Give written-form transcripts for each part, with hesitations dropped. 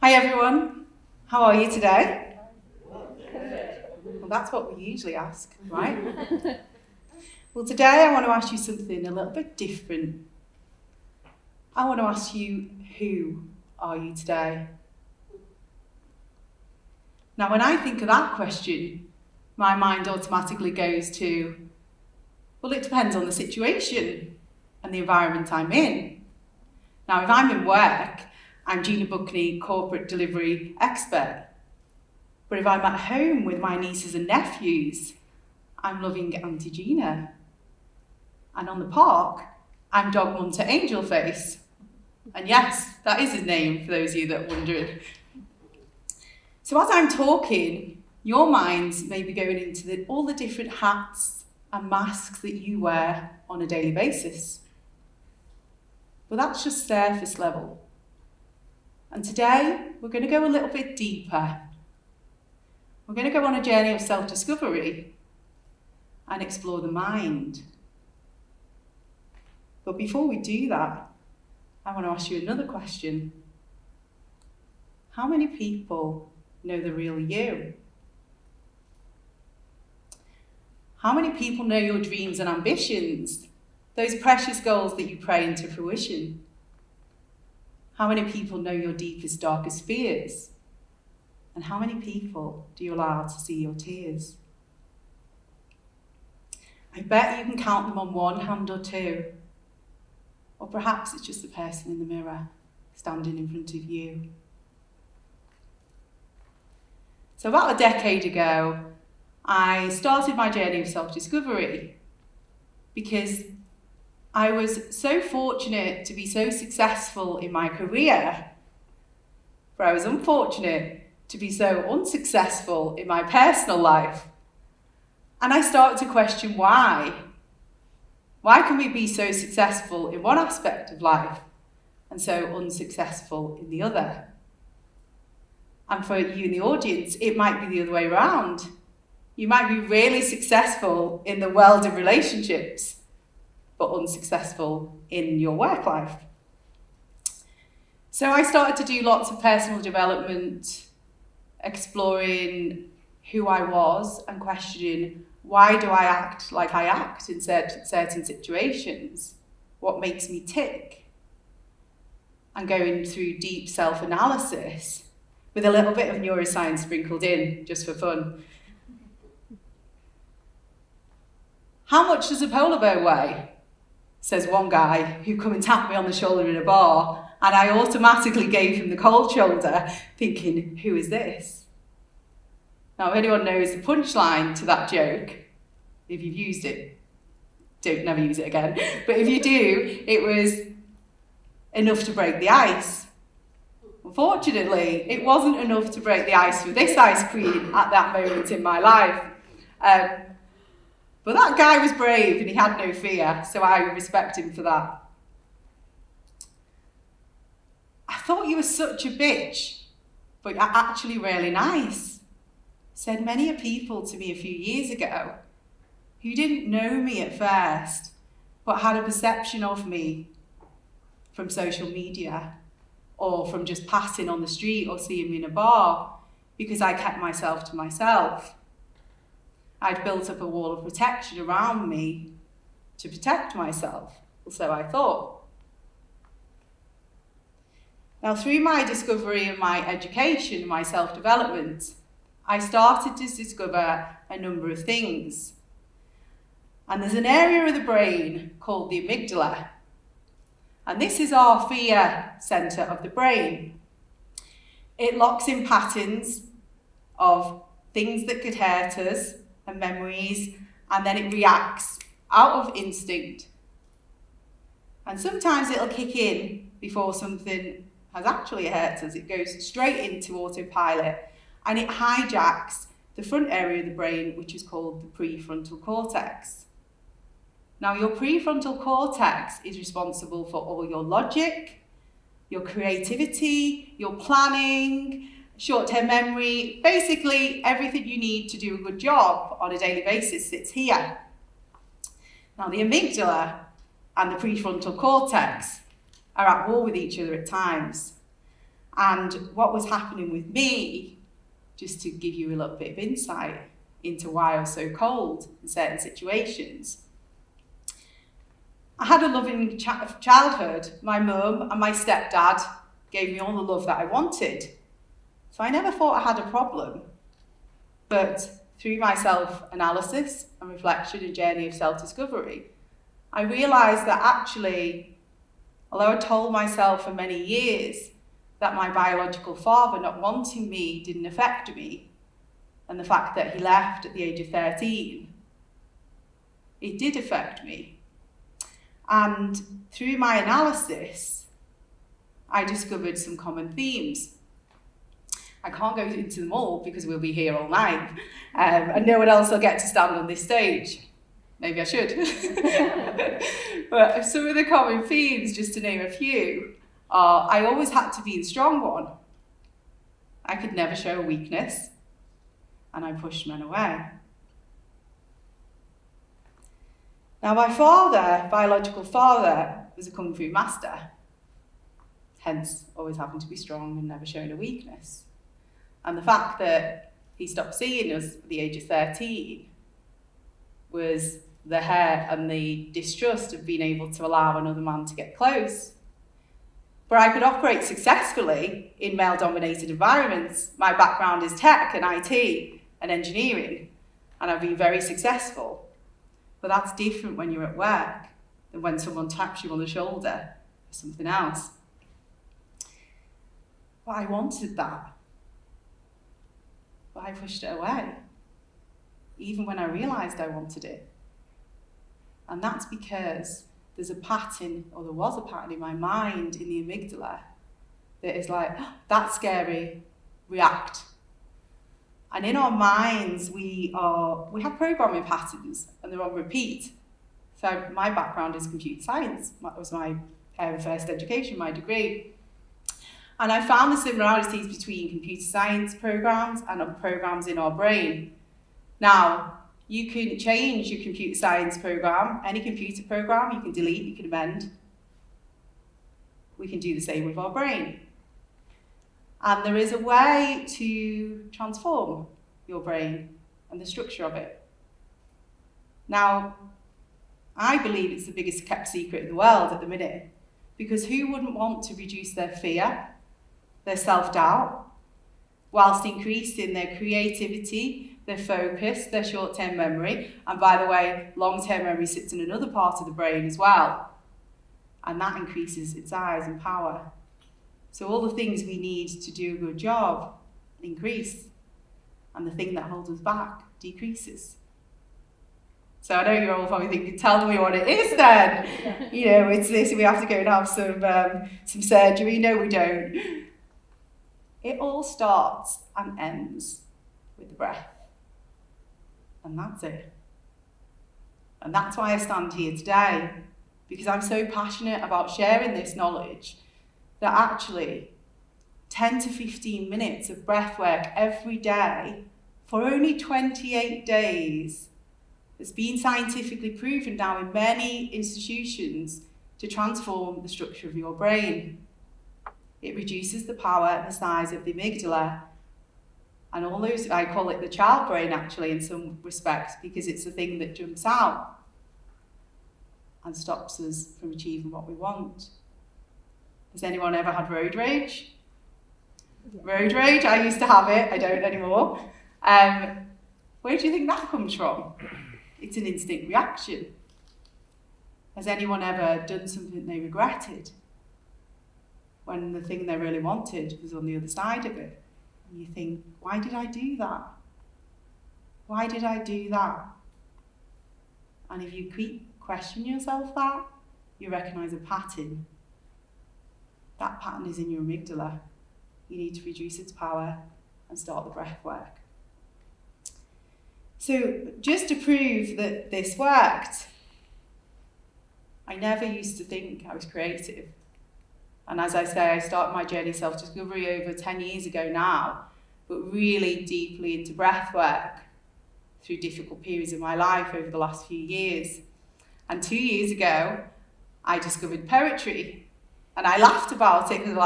Hi everyone, how are you today? Well, that's what we usually ask, right? Well, today I want to ask you something a little bit different. I want to ask you, who are you today? Now, when I think of that question, my mind automatically goes to, well, it depends on the situation and the environment I'm in. Now, if I'm in work, I'm Gina Buckney, corporate delivery expert. But if I'm at home with my nieces and nephews, I'm loving Auntie Gina. And on the park, I'm Dog Munter Angel Face. And yes, that is his name for those of you that are wondering. So as I'm talking, your minds may be going into all the different hats and masks that you wear on a daily basis. But that's just surface level. And today, we're going to go a little bit deeper. We're going to go on a journey of self-discovery and explore the mind. But before we do that, I want to ask you another question. How many people know the real you? How many people know your dreams and ambitions, those precious goals that you pray into fruition? How many people know your deepest, darkest fears? And how many people do you allow to see your tears? I bet you can count them on one hand or two. Or perhaps it's just the person in the mirror standing in front of you. So about a decade ago, I started my journey of self-discovery because I was so fortunate to be so successful in my career, but I was unfortunate to be so unsuccessful in my personal life. And I started to question why. Why can we be so successful in one aspect of life and so unsuccessful in the other? And for you in the audience, it might be the other way around. You might be really successful in the world of relationships, but unsuccessful in your work life. So I started to do lots of personal development, exploring who I was and questioning, why do I act like I act in certain situations? What makes me tick? And going through deep self-analysis with a little bit of neuroscience sprinkled in, just for fun. How much does a polar bear weigh? Says one guy who come and tapped me on the shoulder in a bar, and I automatically gave him the cold shoulder, thinking, who is this? Now, if anyone knows the punchline to that joke, if you've used it, don't never use it again. But if you do, it was enough to break the ice. Unfortunately, it wasn't enough to break the ice with this ice cream at that moment in my life. But that guy was brave and he had no fear, so I respect him for that. I thought you were such a bitch, but you're actually really nice, said many a people to me a few years ago who didn't know me at first, but had a perception of me from social media or from just passing on the street or seeing me in a bar because I kept myself to myself. I'd built up a wall of protection around me to protect myself, or so I thought. Now, through my discovery and my education, my self-development, I started to discover a number of things. And there's an area of the brain called the amygdala. And this is our fear center of the brain. It locks in patterns of things that could hurt us and memories, and then it reacts out of instinct. And sometimes it'll kick in before something has actually hurt us. It goes straight into autopilot and it hijacks the front area of the brain, which is called the prefrontal cortex. Now, your prefrontal cortex is responsible for all your logic, your creativity, your planning, short-term memory, basically everything you need to do a good job on a daily basis sits here. Now, the amygdala and the prefrontal cortex are at war with each other at times. And what was happening with me, just to give you a little bit of insight into why I was so cold in certain situations. I had a loving childhood. My mum and my stepdad gave me all the love that I wanted. So I never thought I had a problem. But through my self-analysis and reflection and journey of self-discovery, I realised that actually, although I told myself for many years that my biological father not wanting me didn't affect me, and the fact that he left at the age of 13, it did affect me. And through my analysis, I discovered some common themes. I can't go into them all because we'll be here all night, and no one else will get to stand on this stage. Maybe I should. But some of the common themes, just to name a few, are I always had to be the strong one. I could never show a weakness, and I pushed men away. Now, my father, biological father, was a kung fu master, hence always having to be strong and never showing a weakness. And the fact that he stopped seeing us at the age of 13 was the hurt and the distrust of being able to allow another man to get close. But I could operate successfully in male-dominated environments. My background is tech and IT and engineering, and I've been very successful. But that's different when you're at work than when someone taps you on the shoulder for something else. But I wanted that. But I pushed it away, even when I realised I wanted it. And that's because there's a pattern, or there was a pattern in my mind, in the amygdala, that is like, oh, that's scary, react. And in our minds, we have programming patterns, and they're on repeat. So my background is computer science. That was my first education, my degree. And I found the similarities between computer science programs and programs in our brain. Now, you can change your computer science program, any computer program, you can delete, you can amend. We can do the same with our brain. And there is a way to transform your brain and the structure of it. Now, I believe it's the biggest kept secret in the world at the minute, because who wouldn't want to reduce their fear, their self-doubt, whilst increasing their creativity, their focus, their short-term memory, and by the way, long-term memory sits in another part of the brain as well, and that increases its size and power. So all the things we need to do a good job increase, and the thing that holds us back decreases. So I know you're all probably thinking, tell me what it is then. You know, it's this, we have to go and have some surgery. No, we don't. It all starts and ends with the breath. And that's it. And that's why I stand here today, because I'm so passionate about sharing this knowledge that actually 10 to 15 minutes of breath work every day for only 28 days has been scientifically proven now in many institutions to transform the structure of your brain. It reduces the power and the size of the amygdala. And all those, I call it the child brain actually in some respects, because it's the thing that jumps out and stops us from achieving what we want. Has anyone ever had road rage? Yeah. Road rage, I used to have it, I don't anymore. Where do you think that comes from? It's an instant reaction. Has anyone ever done something they regretted when the thing they really wanted was on the other side of it? And you think, why did I do that? Why did I do that? And if you keep questioning yourself that, you recognise a pattern. That pattern is in your amygdala. You need to reduce its power and start the breath work. So just to prove that this worked, I never used to think I was creative. And as I say, I started my journey of self-discovery over 10 years ago now, but really deeply into breath work through difficult periods of my life over the last few years. And 2 years ago, I discovered poetry. And I laughed about it because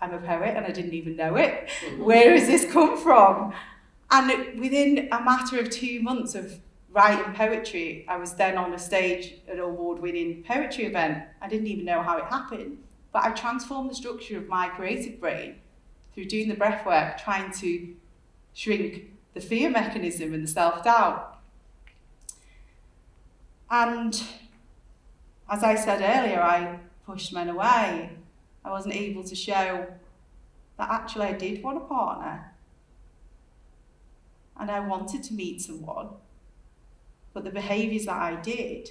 I'm a poet and I didn't even know it. Where has this come from? And within a matter of 2 months of writing poetry, I was then on a stage at an award-winning poetry event. I didn't even know how it happened, but I transformed the structure of my creative brain through doing the breath work, trying to shrink the fear mechanism and the self-doubt. And as I said earlier, I pushed men away. I wasn't able to show that actually I did want a partner. And I wanted to meet someone. But the behaviours that I did,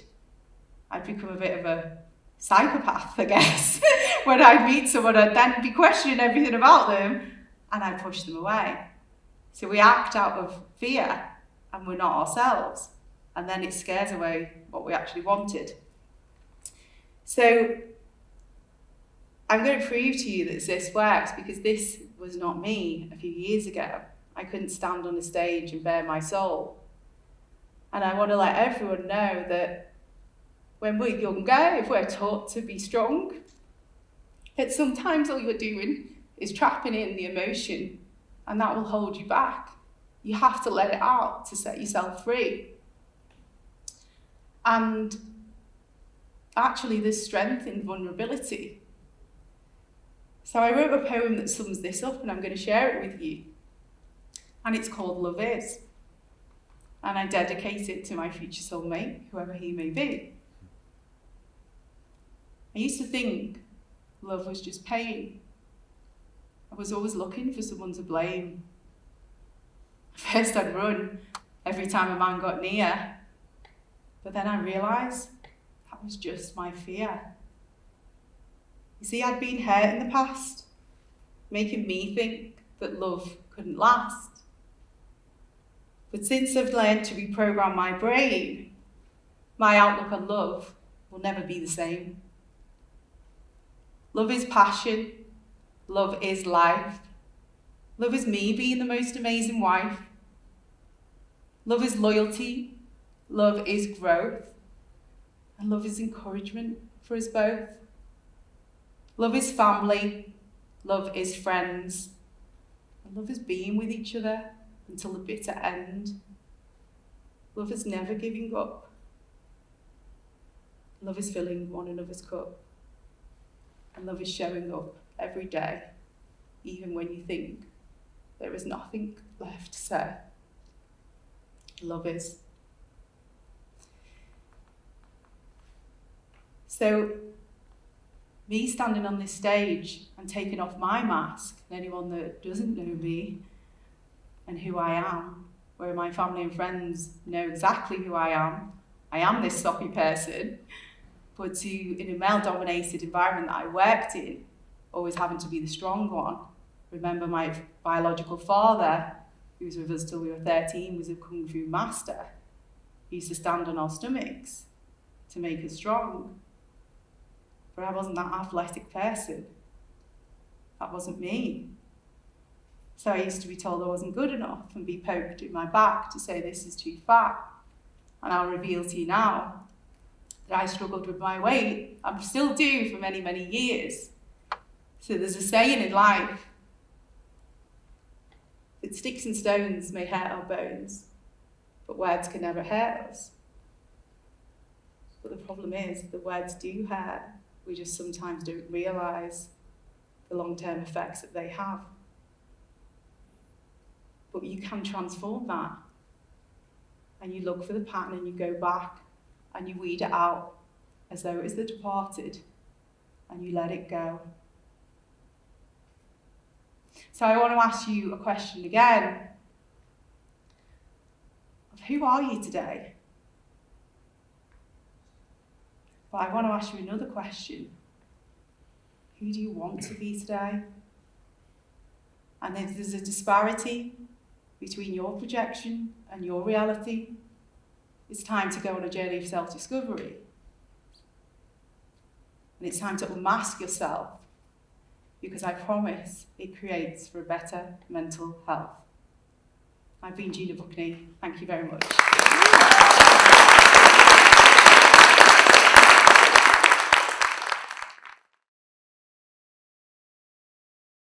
I'd become a bit of a psychopath, I guess. When I'd meet someone, I'd then be questioning everything about them, and I'd push them away. So we act out of fear, and we're not ourselves. And then it scares away what we actually wanted. So I'm going to prove to you that this works, because this was not me a few years ago. I couldn't stand on a stage and bare my soul. And I want to let everyone know that when we're younger, if we're taught to be strong, that sometimes all you're doing is trapping in the emotion, and that will hold you back. You have to let it out to set yourself free. And actually, there's strength in vulnerability. So I wrote a poem that sums this up, and I'm going to share it with you. And it's called Love Is. And I dedicate it to my future soulmate, whoever he may be. I used to think love was just pain. I was always looking for someone to blame. First I'd run every time a man got near, but then I realised that was just my fear. You see, I'd been hurt in the past, making me think that love couldn't last. But since I've learned to reprogram my brain, my outlook on love will never be the same. Love is passion. Love is life. Love is me being the most amazing wife. Love is loyalty. Love is growth. And love is encouragement for us both. Love is family. Love is friends. And love is being with each other until the bitter end. Love is never giving up. Love is filling one another's cup. And love is showing up every day, even when you think there is nothing left to say. Love is. So, me standing on this stage and taking off my mask, and anyone that doesn't know me and who I am, where my family and friends know exactly who I am this sloppy person, but in a male-dominated environment that I worked in, always having to be the strong one. Remember, my biological father, who was with us till we were 13, was a kung fu master. He used to stand on our stomachs to make us strong. But I wasn't that athletic person. That wasn't me. So I used to be told I wasn't good enough and be poked in my back to say this is too fat. And I'll reveal to you now that I struggled with my weight. I still do for many, many years. So there's a saying in life that sticks and stones may hurt our bones, but words can never hurt us. But the problem is the words do hurt. We just sometimes don't realise the long-term effects that they have. But you can transform that. And you look for the pattern and you go back and you weed it out as though it was the departed and you let it go. So I want to ask you a question again. Of who are you today? But I want to ask you another question. Who do you want to be today? And if there's a disparity between your projection and your reality, it's time to go on a journey of self-discovery. And it's time to unmask yourself, because I promise it creates for a better mental health. I've been Gina Buckney. Thank you very much.